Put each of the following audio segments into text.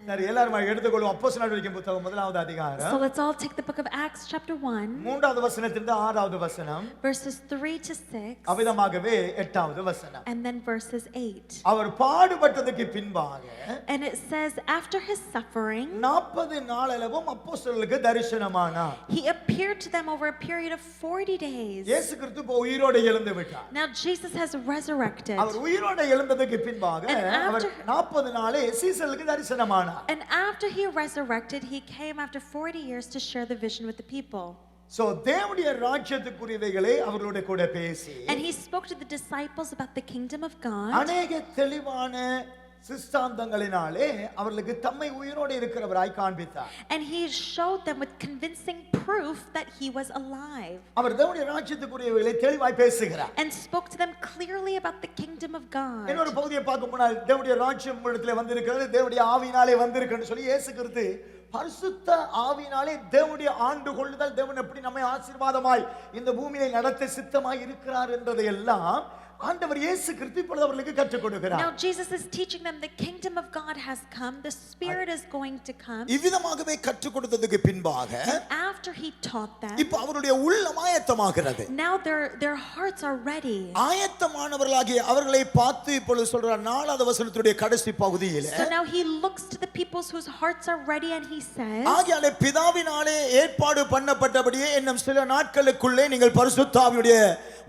சரி எல்லாரும் எடுத்துக்கொள்ளும் அப்போஸ்தலர் நடவடிக்கைகளின் புத்தகம் முதலாவது அதிகாரம். So let's all take the book of Acts chapter 1. மூன்றாவது வசனத்திலிருந்து ஆறாவது வசனம். Verses 3 to 6. அவிதமாகவே எட்டாவது வசனம். And then verses 8. அவர் பாடுபட்டதுக்கு பின்பாக And it says after his suffering 40 நாளளவும் அப்போஸ்தலர்களுக்கு தரிசனமானார். he appeared to them over a period of 40 days. இயேசு கிறிஸ்து இப்போ உயிரோடு எழுந்து விட்டார். Now Jesus has resurrected. அவர் உயிரோடு எழுந்ததுக்கு பின்பாக அவர் 40 நாளே சீசர்களுக்கு தரிசனமானார். And after he resurrected, he came after 40 years to share the vision with the people. So தேவனுடைய ராஜ்யத்துக்குரியவைகளை அவர்களோட கூட பேசி And he spoke to the disciples about the kingdom of God. அநேக தெளிவான சிஸ்தாந்தங்களினாலே அவர்களுக்கு தம்மை உயிரோடு இருக்கிறவராய் காண்பித்தார். And he showed them with convincing proof that he was alive. அவர் தேவனுடைய ராஜ்யத்துக்குரியவைகளை தெளிவாய் பேசுகிறார். And spoke to them clearly about the kingdom of God. இன்னொரு பகுதியை பார்க்க போனால் தேவனுடைய ராஜ்யம் உங்களிடத்திலே வந்திருக்கிறது, தேவனுடைய ஆவியினாலே வந்திருக்குன்னு சொல்லி இயேசு கிறிஸ்து பரிசுத்த ஆவியினாலே தேவனுடைய ஆண்டு கொள்ளுதல், தேவன் எப்படி நம்மை ஆசீர்வாதமாய் இந்த பூமியை நடத்த சித்தமாய் இருக்கிறார் என்பதை எல்லாம் ஆண்டவர் இயேசு கிறிஸ்து இப்பொழுது அவர்களுக்கு கற்றுக் கொடுக்கிறார். Now Jesus is teaching them the kingdom of God has come, the Spirit is going to come. இவ்விதமாகவே கற்றுக் கொடுத்ததுக்கு பின்பாக After he taught them, இப்போ அவருடைய உள்ளம் ஆயத்தமாகிறது. now their hearts are ready. ஆயத்தமானவர்களாகிய அவர்களை பார்த்து இப்பொழுது சொல்றார் 4வது வசனத்துடைய கடைசி பகுதியிலே. So now he looks to the peoples whose hearts are ready and he says, ஆகையாலே பிதாவினாலே ஏற்பாடு பண்ணப்பட்டபடியே இன்னும் சில நாட்களுக்குள்ளே நீங்கள் பரிசுத்த ஆவியுடைய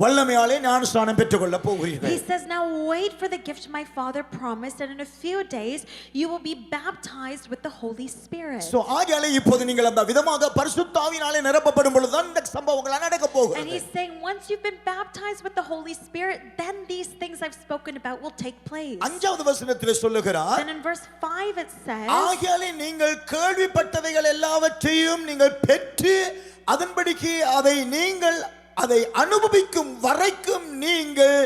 வல்லமையாலே ஞானஸ்நானம் பெற்றுக்கொள்ள போகிறீர்கள். He says, now wait for the gift my father promised, and in a few days you will be baptized with the Holy Spirit. So ஆகையாலே இப்போது நீங்கள் அந்த விதமாக பரிசுத்த ஆவியினாலே நிரப்பப்படும் பொழுது தான் இந்த சம்பவங்கள் நடக்க போகிறது. And he's saying once you've been baptized with the Holy Spirit, then these things I've spoken about will take place. 5வது வசனத்திலே சொல்லுகிறார், Then in verse 5 it says, ஆகையாலே நீங்கள் கேள்விப்பட்டவைகள் எல்லாவற்றையும் நீங்கள் பெற்று அதன்படிக்கு அதை அனுபவிக்கும் வரைக்கும் நீங்கள்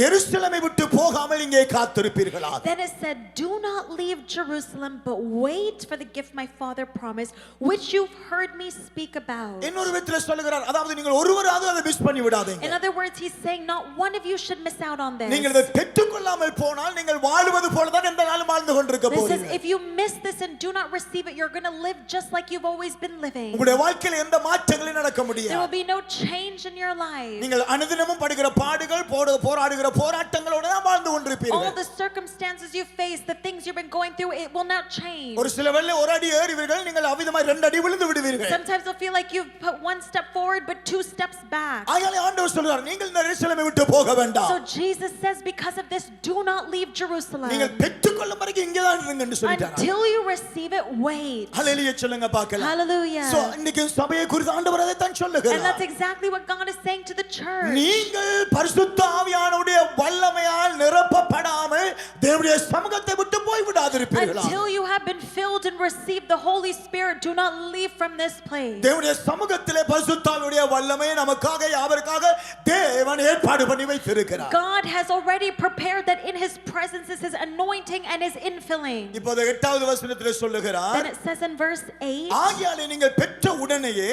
எருசலேமை விட்டு போகாமல் இங்கே காத்திருப்பீர்களாக. Then it said, do not leave Jerusalem, but wait for the gift my father promised, which you've heard me speak about. இன்னொரு விதத்தில் சொல்லுகிறார், அதாவது நீங்கள் ஒருவராவது அதை மிஸ் பண்ணி விடாதீங்க. In other words, he's saying not one of you should miss out on this. நீங்கள் இதை பெற்றுக்கொள்ளாமல் போனால் நீங்கள் வாழுவது போல தான் எந்த நாளும் வாழ்ந்து கொண்டிருக்க This போறீங்க. is if you miss this and do not receive it, you're going to live just like you've always been living. உங்களுடைய வாழ்க்கையில் எந்த மாற்றங்களும் நடக்க There முடியாது. will be no change in your life. நீங்கள் அனுதினமும் படுகிற பாடுகள் போராடுகிற போராட்டங்களோட தான் வாழ்ந்து கொண்டிருப்பீர்கள். All the circumstances you face, the things you've been going through, it will not change. ஒரு சில வேளை ஒரு அடி ஏறுவீர்கள், நீங்கள் அவிதமாய் 2 அடி விழுந்து விடுவீர்கள். Sometimes you'll feel like you've put one step forward but 2 steps back. ஆகையால் ஆண்டவர் சொல்றார், நீங்கள் இந்த எருசலேமை விட்டு போக வேண்டாம். So Jesus says, because of this, do not leave Jerusalem. நீங்கள் பெற்றுக்கொள்ளும் வரைக்கும் இங்கே தான் இருங்கன்னு சொல்லிட்டார். Until you receive it, wait. ஹல்லேலூயா சொல்லுங்க பார்க்கலாம். Hallelujah. சோ இன்னைக்கு சபையை குறித்து ஆண்டவர் அதை தான் சொல்லுகிறார். And that's exactly what God is saying to the church. நீங்கள் பரிசுத்த ஆவியானவருடைய வல்லமையால் நிரப்பப்படாமல் தேவனுடைய சமூகத்தை விட்டு போய் விடாதிருப்பீர்களா. Until you have been filled and received the Holy Spirit, do not leave from this place. தேவனுடைய சமூகத்திலே பரிசுத்த ஆவியுடைய வல்லமை நமக்காக யாவருக்காக தேவன் ஏற்பாடு பண்ணி வைத்திருக்கிறார். God has already prepared that in his presence is his anointing and his infilling. இப்போது 8வது வசனத்திலே சொல்லுகிறார், Then it says in verse 8, ஆகையாலே நீங்கள் பெற்ற உடனேயே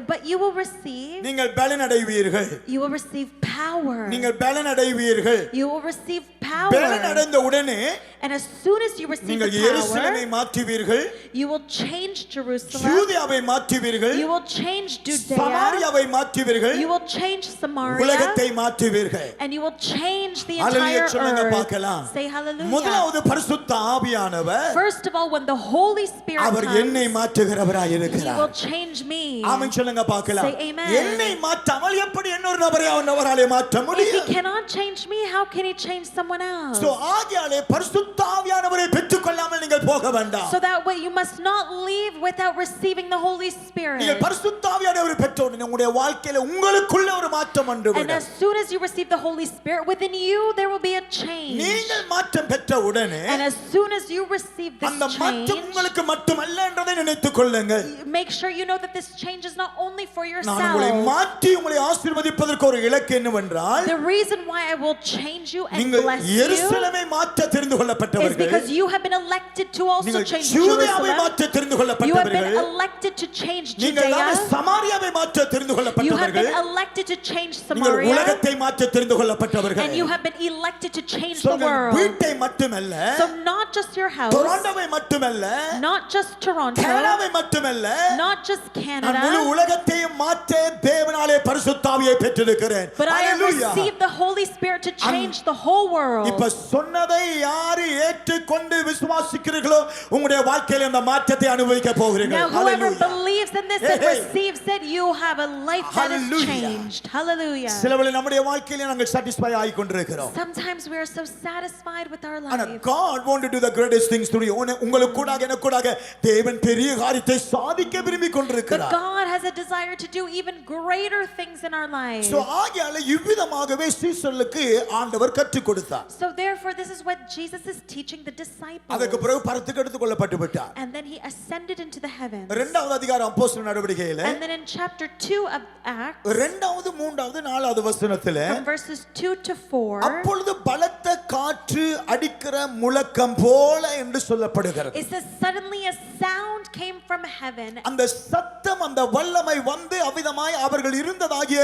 but you will receive, நீங்கள் பலன் அடைவீர்கள். you will receive power. நீங்கள் பலன் அடைவீர்கள். You will receive power. பலன் அடைந்த உடனே And as soon as you receive நீங்கள் the எருசலேமை power, மாற்றுவீர்கள். you will change Jerusalem. யூதேயாவை மாற்றுவீர்கள். You will change Judea. சமாரியாவை மாற்றுவீர்கள். You will change Samaria. உலகத்தை மாற்றுவீர்கள். And you will change the hallelujah entire சொல்லுங்க earth. பார்க்கலாம். Say hallelujah. முதலாவது பரிசுத்த ஆவியானவர் First of all, when the Holy Spirit our comes, என்னை மாற்றுகிறவராய் he இருக்கிறார். will change me. ஆமென் சொல்லுங்க பார்க்கலாம். Say amen. என்னை மாற்றாமல் எப்படி இன்னொரு நபரை அவராலே மாற்ற If முடியும்? he cannot change me, how can he change someone else? So ஆகையாலே பரிசுத்த ஆவியானவரை பெற்றுக்கொள்ளாமல் நீங்கள் போக வேண்டாம். So that way you must not leave without receiving the Holy Spirit. நீங்கள் பரிசுத்த ஆவியானவரை பெற்ற உடனே உங்களுடைய வாழ்க்கையில உங்களுக்குள்ள ஒரு மாற்றம் And வந்துவிடும். as soon as you receive the Holy Spirit, within you there will be a change. நீங்கள் மாற்றம் பெற்ற உடனே And as soon as you receive this அந்த மாற்றம் change, உங்களுக்கு மட்டுமல்ல என்றதை நினைத்துக் கொள்ளுங்கள். make sure you know that this change is not only for நான் உங்களை yourself. மாற்றி உங்களை ஆசீர்வதிப்பதற்கு ஒரு இலக்கு என்னவென்றால், The reason why I will change you and நீங்கள் bless you எருசலேமை மாற்ற தெரிந்து is கொள்ளப்பட்டவர்கள். because you have been elected to also நீங்கள் change யூதேயாவை Jerusalem. மாற்ற தெரிந்து You have been கொள்ளப்பட்டவர்கள். elected to change நீங்கள் Judea. சமாரியாவை மாற்ற தெரிந்து You have been கொள்ளப்பட்டவர்கள். elected to change நீங்கள் Samaria. உலகத்தை மாற்ற தெரிந்து கொள்ளப்பட்டவர்கள். And you have been elected to change So சொல்லுங்க, world. வீட்டை மட்டுமல்ல, So not just your house, டொரண்டோவை மட்டுமல்ல, not just Toronto, கனடாவை மட்டுமல்ல, not just நான் முழு Canada, உலகத்தையும் மாற்ற தேவனாலே பரிசுத்த ஆவியை பெற்றிருக்கிறேன். but I have Hallelujah. received the Holy Spirit to change the whole இப்ப world. சொன்னதை யாரு ஏற்றுக்கொண்டு விசுவாசிக்கிறீர்களோ உங்களுடைய வாழ்க்கையில அந்த மாற்றத்தை அனுபவிக்க போகிறீர்கள். Now whoever Hallelujah. believes in this and receives it, you have a life that is Hallelujah. changed. Hallelujah. சிலவேளை நம்முடைய வாழ்க்கையில நாங்கள் satisfy ஆகி கொண்டிருக்கிறோம். Sometimes we are so satisfied with our ஆனா life. God want to do the greatest things through you. உங்களுக்கு கூடாக எனக்கு கூடாக தேவன் பெரிய காரியத்தை சாதிக்க விரும்பி But கொண்டிருக்கிறார். God has a desire to do even greater things in our lives. So ஆகையால இவ்விதமாகவே சீஷர்களுக்கு ஆண்டவர் கற்றுக் கொடுத்தார். So therefore this is what Jesus is teaching the disciples. அதுக்கு பிறகு பரத்துக்கு எடுத்துக் கொள்ளப்பட்டு விட்டார். And then he ascended into the heavens. இரண்டாவது அதிகாரம் அப்போஸ்தலர் நடவடிக்கையில And then in chapter 2 of Acts, இரண்டாவது மூன்றாவது நாலாவது வசனத்திலே from verses 2 to 4, அப்பொழுது பலத்த காற்று அடிக்கிற முழக்கம் போல என்று சொல்லப்படுகிறது. it says suddenly a sound came from heaven, அந்த சத்தம் அந்த வல்லமை வந்து அவ்விதமாய் அவர்கள் இருந்ததாகிய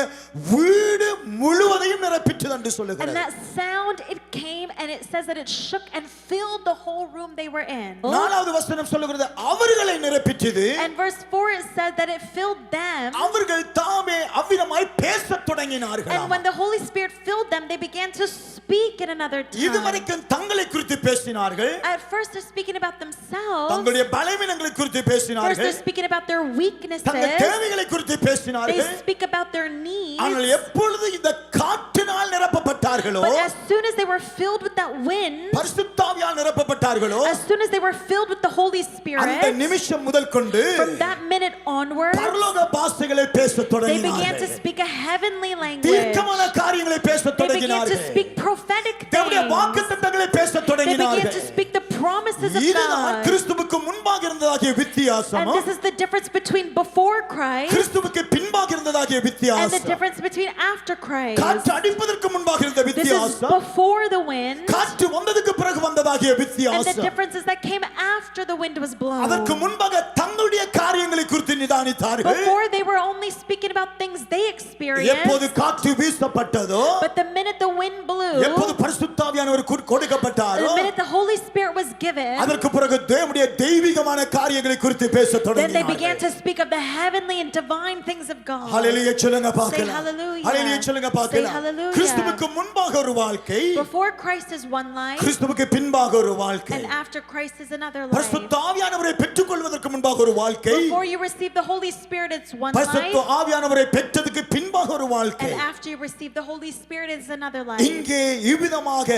வீடு முழுவதையும் நிரப்பிட்டது என்று and சொல்லுகிறது. that sound, it came and it says that it shook and filled the whole room they were in. நாலாவது வசனம் சொல்லுகிறது அவர்களை நிரப்பிட்டது. And verse 4 it said that it filled them, அவர்கள் தாமே அவ்விதமாய் பேசத் தொடங்கினார்கள். and when the Holy Spirit filled them, they began to speak in another tongue. இதுவரைக்கும் தங்களை குறித்து பேசினார்கள். At first they're speaking about themselves. தங்களுடைய பலவீனங்களை குறித்து First பேசினார்கள். they're speaking about their weaknesses. தங்கள் தேவைகளை குறித்து They பேசினார்கள். speak about their needs. ஆனால் எப்பொழுது இந்த காற்றினால் நிரப்பப்பட்டார்களோ, But as soon as they were filled with that wind, பரிசுத்தாவியால் நிரப்பப்பட்டார்களோ, as soon as they were filled with the Holy அந்த Spirit, நிமிஷம் முதல் கொண்டு from that minute onward, பரலோக பாஷைகளை பேசத் they began to தொடங்கினார்கள். speak a heavenly language. தீர்க்கமான காரியங்களை பேசத் They began to தொடங்கினார்கள். speak prophetic தேவனுடைய things. வாக்குத்தத்தங்களை பேசத் They began to தொடங்கினார்கள். speak the promises of இதுதான் God. கிறிஸ்துவுக்கு முன்பாக இருந்ததாகிய And வித்தியாசம், this is the difference between before Christ கிறிஸ்துவுக்கு பின்பாக இருந்ததாகிய and the வித்தியாசம். difference between after Christ. காற்று அடிப்பதற்கு முன்பாக இருந்த This is வித்தியாசம், before the wind, காற்று வந்ததுக்கு பிறகு வந்ததாகிய and the வித்தியாசம். difference is that came after the wind was blown. அதற்கு முன்பாக தங்களுடைய காரியங்களை குறித்து நிதானித்தார்கள். Before they were only speaking about things they experienced, எப்போது காற்று வீசப்பட்டதோ, but the minute the wind blew, எப்போது பரிசுத்தாவியானவர் கொடுக்கப்பட்டாரோ, the minute the Holy Spirit was given, அதற்கு பிறகு தேவனுடைய தெய்வீகமான காரியங்களை குறித்து பேசத் then they began தொடங்கினார்கள். to speak of the heavenly and divine things of God. ஹல்லேலூயா சொல்லுங்க Say பார்க்கலாம். hallelujah. ஹல்லேலூயா சொல்லுங்க Say பார்க்கலாம். hallelujah. கிறிஸ்துவுக்கு முன்பாக ஒரு வாழ்க்கை, Before Christ is one life, கிறிஸ்துவுக்கு பின்பாக ஒரு வாழ்க்கை. and after Christ is another life. பரிசுத்த ஆவியானவரை பெற்றுக்கொள்வதற்கு முன்பாக ஒரு வாழ்க்கை, Before you receive the Holy Spirit, it's one பரிசுத்த life, ஆவியானவரை பெற்றதுக்கு பின்பாக ஒரு வாழ்க்கை. and after you receive the Holy Spirit, it's another life. இங்கே இவ்விதமாக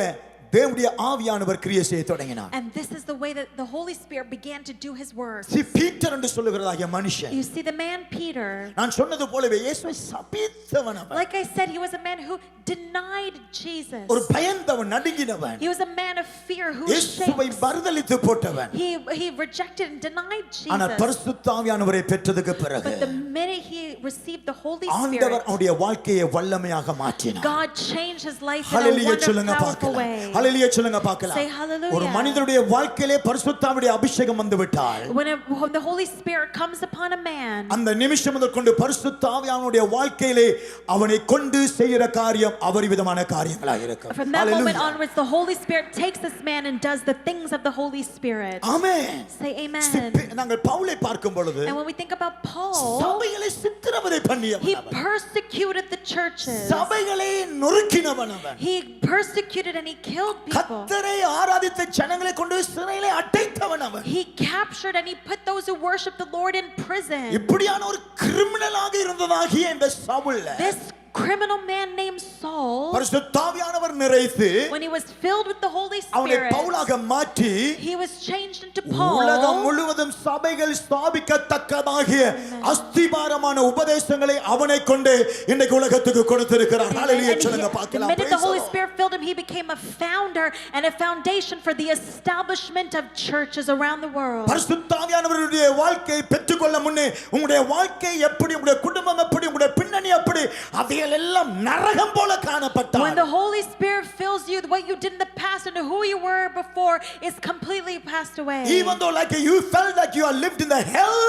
தேவனுடைய ஆவியானவர் கிரியை செய்ய தொடங்கினார். And this is the way that the Holy Spirit began to do his work. Peter என்று சொல்லுகிறதாகிய மனுஷன், You see, the man Peter, நான் சொன்னது போலவே இயேசுவை சபித்தவன் அவன். like I said, he was a man who denied Jesus. ஒரு பயந்தவன், நடுங்கினவன், He was a man of fear who was இயேசுவை shaken. மறுதலித்து போட்டவன். He rejected and denied ஆனால் Jesus. பரிசுத்த ஆவியானவரை பெற்றதுக்கு பிறகு But the minute he received the Holy ஆண்டவர் Spirit, அவருடைய வாழ்க்கையை வல்லமையாக மாற்றினார். God changed his life in a hallelujah wonderful, சொல்லுங்க powerful பார்க்கலாம். way. ஹல்லேலூயா சொல்லுங்க பார்க்கலாம். Say hallelujah. ஒரு மனிதனுடைய வாழ்க்கையிலே பரிசுத்தாவியுடைய அபிஷேகம் வந்து விட்டால், When the Holy Spirit comes upon a man, அந்த நிமிஷம் முதல் கொண்டு பரிசுத்த ஆவியானவருடைய வாழ்க்கையிலே அவனை கொண்டு செய்கிற காரியம் அபரிவிதமான காரியங்களாக இருக்கும். from that moment hallelujah. onwards, the Holy Spirit takes this man and does the things of the Holy Spirit. Amen. Say amen. நாங்கள் பவுலை பார்க்கும் பொழுது And when we think about Paul, சபைகளை சித்திரவதை he பண்ணியவன் அவன். persecuted the churches. சபைகளை நொறுக்கினவன் அவன். He persecuted and he killed people. கர்த்தரை ஆராதித்த ஜனங்களை கொண்டு சிறையிலே அடைத்தவன் அவன். He captured and he put those who worship the Lord in prison. இப்படியான ஒரு கிரிமினலாக இருந்ததாகிய இந்த Saul, This criminal man named Saul, பரிசுத்த ஆவியானவர் நிறைத்து when he was filled with the Holy அவனை Spirit, பவுலாக மாற்றி he was changed into உலகம் Paul. முழுவதும் சபைகள் ஸ்தாபிக்கத்தக்கதாகிய அஸ்திபாரமான உபதேசங்களை அவனை கொண்டு இன்றைக்கு உலகத்துக்கு கொடுத்திருக்கிறார். ஹல்லேலூயா And சொல்லுங்க the பார்க்கலாம். minute the Holy Spirit filled him, he became a founder and a foundation for the establishment of churches around the world. பரிசுத்த ஆவியானவருடைய வாழ்க்கையை பெற்றுக்கொள்ள முன்னே உங்களுடைய வாழ்க்கை எப்படி, உங்களுடைய குடும்பம் எப்படி, உங்களுடைய பின்னணி எப்படி, அதே அவைகள் எல்லாம் நரகம் போல When காணப்பட்டால் the Holy Spirit fills you, what you did in the past and who you were before is completely passed away. even though like you felt like you are lived in the hell,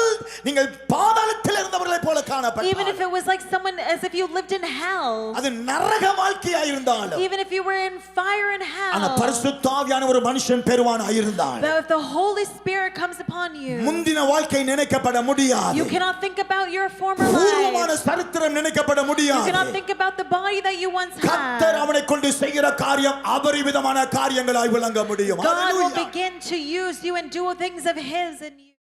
நீங்கள் பாதாளத்தில் இருந்தவர்களை போல Even காணப்பட்டால், if it was like someone as if you lived in hell, அது நரக வாழ்க்கையா இருந்தாலும், even if you were in fire in ஆனா hell, பரிசுத்த ஆவியான ஒரு மனுஷன் பெறுவானா இருந்தால், but if the Holy Spirit comes upon you, முந்தின வாழ்க்கை நினைக்கப்பட முடியாது, you cannot think about your former பூர்வமான life. சரித்திரம் நினைக்கப்பட You முடியாது. cannot think about the body that you once கர்த்தர் had. அவனை கொண்டு செய்கிற காரியம் அபரிவிதமான காரியங்களாய் விளங்க முடியும். God will Hallelujah. begin to use you and do things of His in you.